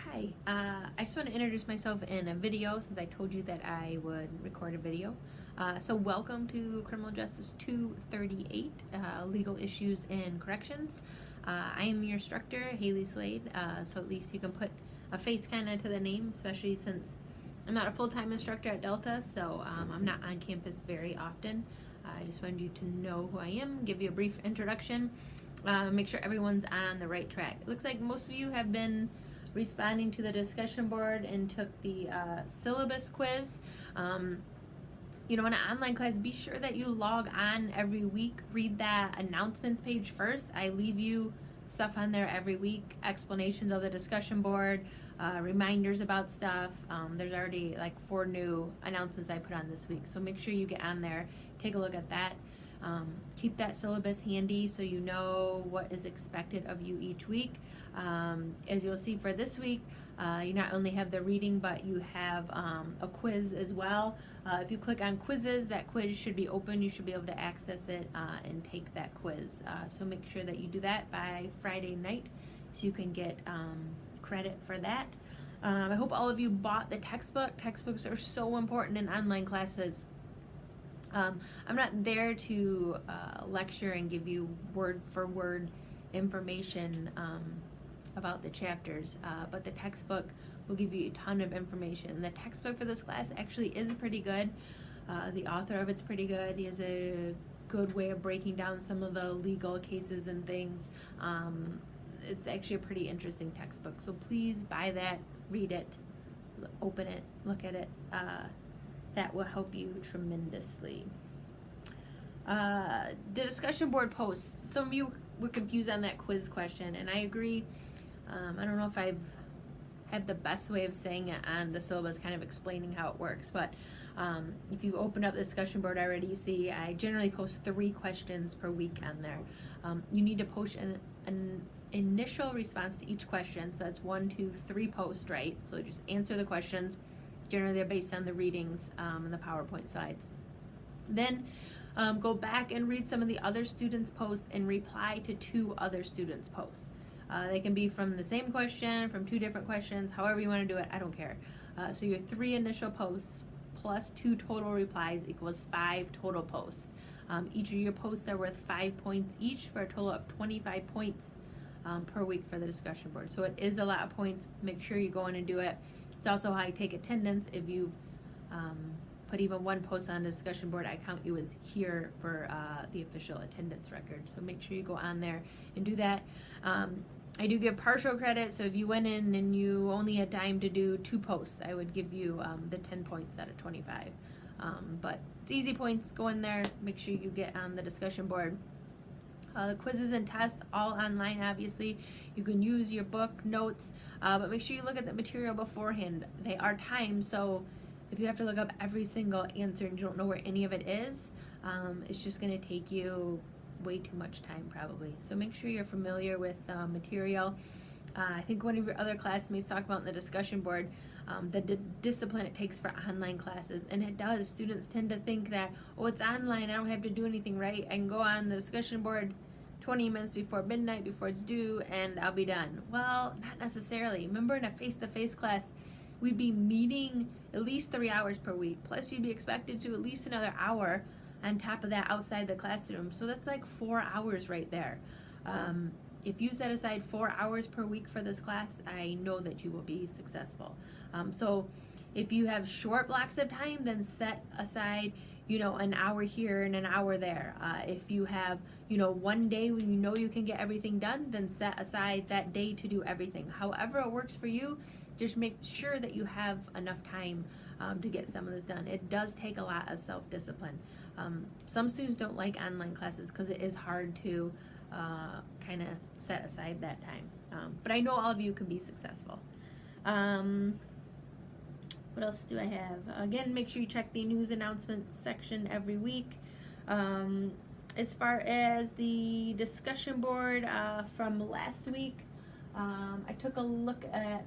Hi, I just want to introduce myself in a video since I told you that I would record a video. So welcome to Criminal Justice 238, Legal Issues in Corrections. I am your instructor, Haley Slade, so at least you can put a face kind of to the name, especially since I'm not a full-time instructor at Delta, so I'm not on campus very often. I just wanted you to know who I am, give you a brief introduction, make sure everyone's on the right track. It looks like most of you have been responding to the discussion board and took the syllabus quiz. In an online class, be sure that you log on every week. Read that announcements page first. I leave you stuff on there every week, explanations of the discussion board, reminders about stuff. There's already like 4 new announcements I put on this week, so make sure you get on there, take a look at that. Keep that syllabus handy so you know what is expected of you each week. As you'll see for this week, you not only have the reading, but you have a quiz as well. If you click on quizzes, that quiz should be open. You should be able to access it and take that quiz. So make sure that you do that by Friday night so you can get credit for that. I hope all of you bought the textbook. Textbooks are so important in online classes. I'm not there to lecture and give you word for word information about the chapters, but the textbook will give you a ton of information. And the textbook for this class actually is pretty good. The author of it's pretty good. He has a good way of breaking down some of the legal cases and things. It's actually a pretty interesting textbook, so please buy that, read it, open it, look at it. That will help you tremendously. The discussion board posts. Some of you were confused on that quiz question, and I agree. I don't know if I've had the best way of saying it on the syllabus, kind of explaining how it works, but if you open up the discussion board already, you see I generally post 3 questions per week on there. You need to post an initial response to each question, so that's 1, 2, 3 posts, right? So just answer the questions. Generally, they're based on the readings and the PowerPoint slides. Then go back and read some of the other students' posts and reply to 2 other students' posts. They can be from the same question, from 2 different questions, however you want to do it, I don't care. So your 3 initial posts plus 2 total replies equals 5 total posts. Each of your posts are worth 5 points each for a total of 25 points per week for the discussion board. So it is a lot of points. Make sure you go in and do it. It's also how I take attendance. If you've put even 1 post on the discussion board, I count you as here for the official attendance record. So make sure you go on there and do that. I do give partial credit, so if you went in and you only had time to do 2 posts, I would give you the 10 points out of 25. But it's easy points. Go in there, make sure you get on the discussion board. The quizzes and tests, all online, obviously. You can use your book, notes, but make sure you look at the material beforehand. They are timed, so if you have to look up every single answer and you don't know where any of it is, it's just going to take you way too much time probably. So make sure you're familiar with material. I think one of your other classmates talked about in the discussion board the discipline it takes for online classes, and it does. Students tend to think that, oh, it's online, I don't have to do anything, right? I can go on the discussion board 20 minutes before midnight, before it's due, and I'll be done. Well, not necessarily. Remember, in a face-to-face class, we'd be meeting at least 3 hours per week, plus you'd be expected to at least another hour on top of that outside the classroom. So that's like 4 hours right there. If you set aside 4 hours per week for this class, I know that you will be successful. So if you have short blocks of time, then set aside, an hour here and an hour there. If you have, 1 day when you know you can get everything done, then set aside that day to do everything. However it works for you, just make sure that you have enough time to get some of this done. It does take a lot of self-discipline. Some students don't like online classes because it is hard to kind of set aside that time. But I know all of you can be successful. What else do I have? Again, make sure you check the news announcements section every week. As far as the discussion board from last week, I took a look at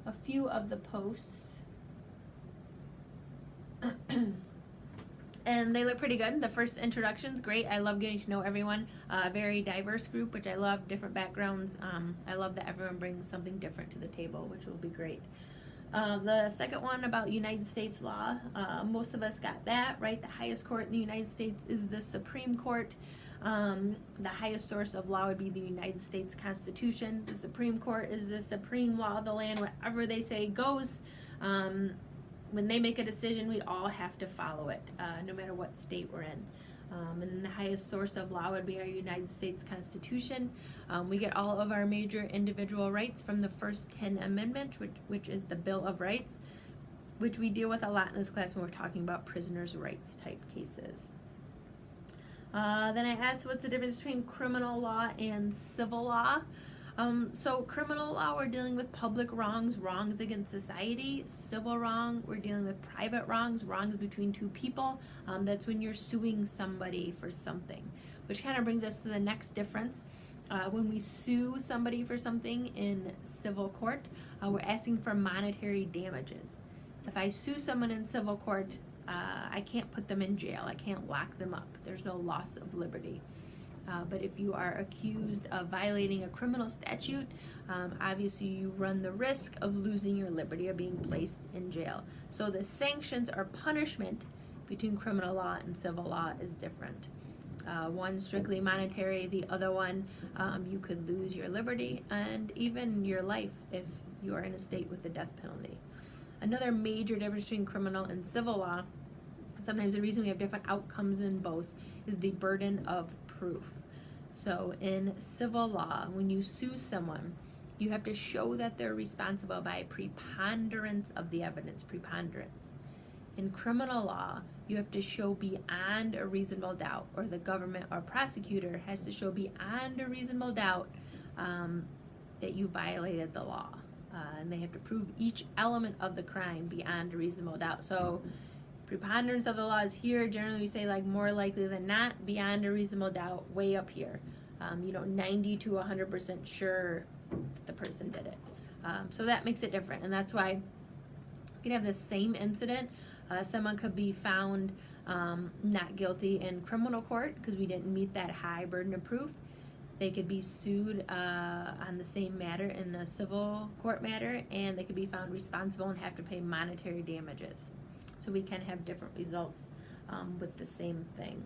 a few of the posts. And they look pretty good. The first introduction's great. I love getting to know everyone. Very diverse group, which I love, different backgrounds. I love that everyone brings something different to the table, which will be great. The second one about United States law, most of us got that, right? The highest court in the United States is the Supreme Court. The highest source of law would be the United States Constitution. The Supreme Court is the supreme law of the land. Whatever they say goes. When they make a decision, we all have to follow it, no matter what state we're in. And the highest source of law would be our United States Constitution. We get all of our major individual rights from the first 10 Amendment, which is the Bill of Rights, which we deal with a lot in this class when we're talking about prisoners' rights type cases. Then I asked, what's the difference between criminal law and civil law? So criminal law, we're dealing with public wrongs, wrongs against society. Civil wrong, we're dealing with private wrongs, wrongs between two people. That's when you're suing somebody for something, which kind of brings us to the next difference. When we sue somebody for something in civil court, we're asking for monetary damages. If I sue someone in civil court, I can't put them in jail. I can't lock them up. There's no loss of liberty. But if you are accused of violating a criminal statute, obviously you run the risk of losing your liberty or being placed in jail. So the sanctions or punishment between criminal law and civil law is different. One strictly monetary, the other one you could lose your liberty and even your life if you are in a state with the death penalty. Another major difference between criminal and civil law, sometimes the reason we have different outcomes in both, is the burden of proof. So in civil law, when you sue someone, you have to show that they're responsible by preponderance of the evidence, preponderance. In criminal law, you have to show beyond a reasonable doubt, or the government or prosecutor has to show beyond a reasonable doubt that you violated the law. And they have to prove each element of the crime beyond a reasonable doubt. So preponderance of the law is here. Generally we say like more likely than not, beyond a reasonable doubt, way up here. 90 to 100% sure that the person did it. So that makes it different, and that's why you can have the same incident. Someone could be found not guilty in criminal court because we didn't meet that high burden of proof. They could be sued on the same matter in the civil court matter, and they could be found responsible and have to pay monetary damages. So we can have different results with the same thing.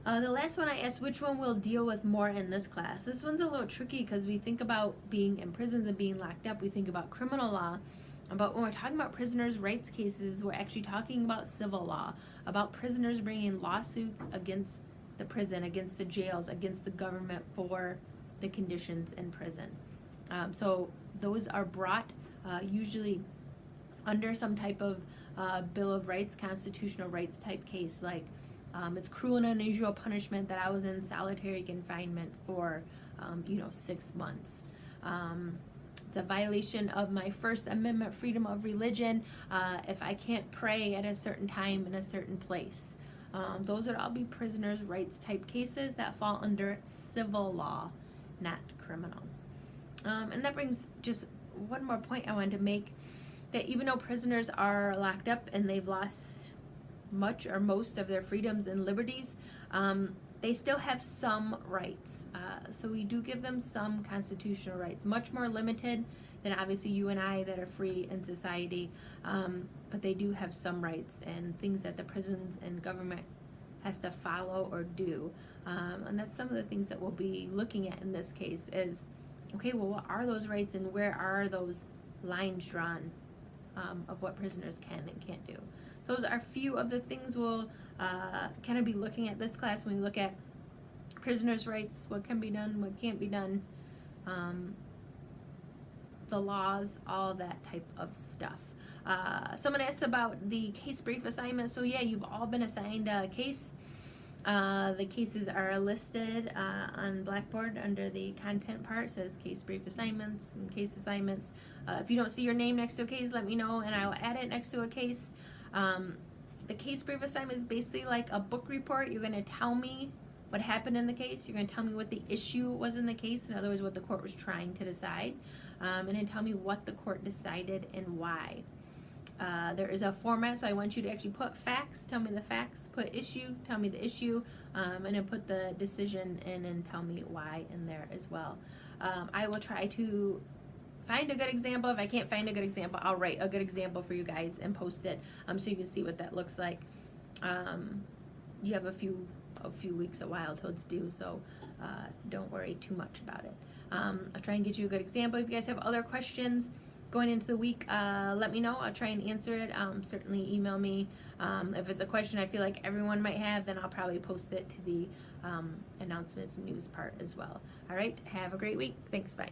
The last one I asked, which one we'll deal with more in this class? This one's a little tricky because we think about being in prisons and being locked up. We think about criminal law. But when we're talking about prisoners' rights cases, we're actually talking about civil law, about prisoners bringing lawsuits against the prison, against the jails, against the government for the conditions in prison. So those are brought usually under some type of Bill of Rights, constitutional rights type case, like it's cruel and unusual punishment that I was in solitary confinement for 6 months. It's a violation of my First Amendment freedom of religion if I can't pray at a certain time in a certain place. Those would all be prisoners' rights type cases that fall under civil law, not criminal. And that brings just one more point I wanted to make, that even though prisoners are locked up and they've lost much or most of their freedoms and liberties, they still have some rights. So we do give them some constitutional rights, much more limited than obviously you and I that are free in society, but they do have some rights and things that the prisons and government has to follow or do. And that's some of the things that we'll be looking at in this case is, okay, well, what are those rights and where are those lines drawn of what prisoners can and can't do? Those are a few of the things we'll kind of be looking at this class when we look at prisoners' rights, what can be done, what can't be done, the laws, all that type of stuff. Someone asked about the case brief assignment. So yeah, you've all been assigned a case. The cases are listed on Blackboard under the content part. It says case brief assignments and case assignments. If you don't see your name next to a case, let me know and I will add it next to a case. The case brief assignment is basically like a book report. You're going to tell me what happened in the case. You're going to tell me what the issue was in the case, in other words, what the court was trying to decide, and then tell me what the court decided and why. There is a format, so I want you to actually put facts, tell me the facts, put issue, tell me the issue, and then put the decision in and tell me why in there as well. I will try to find a good example. If I can't find a good example, I'll write a good example for you guys and post it so you can see what that looks like. You have a few weeks, a while till it's due, so don't worry too much about it. I'll try and get you a good example. If you guys have other questions going into the week, let me know. I'll try and answer it. Certainly email me. If it's a question I feel like everyone might have, then I'll probably post it to the announcements news part as well. All right, have a great week. Thanks, bye.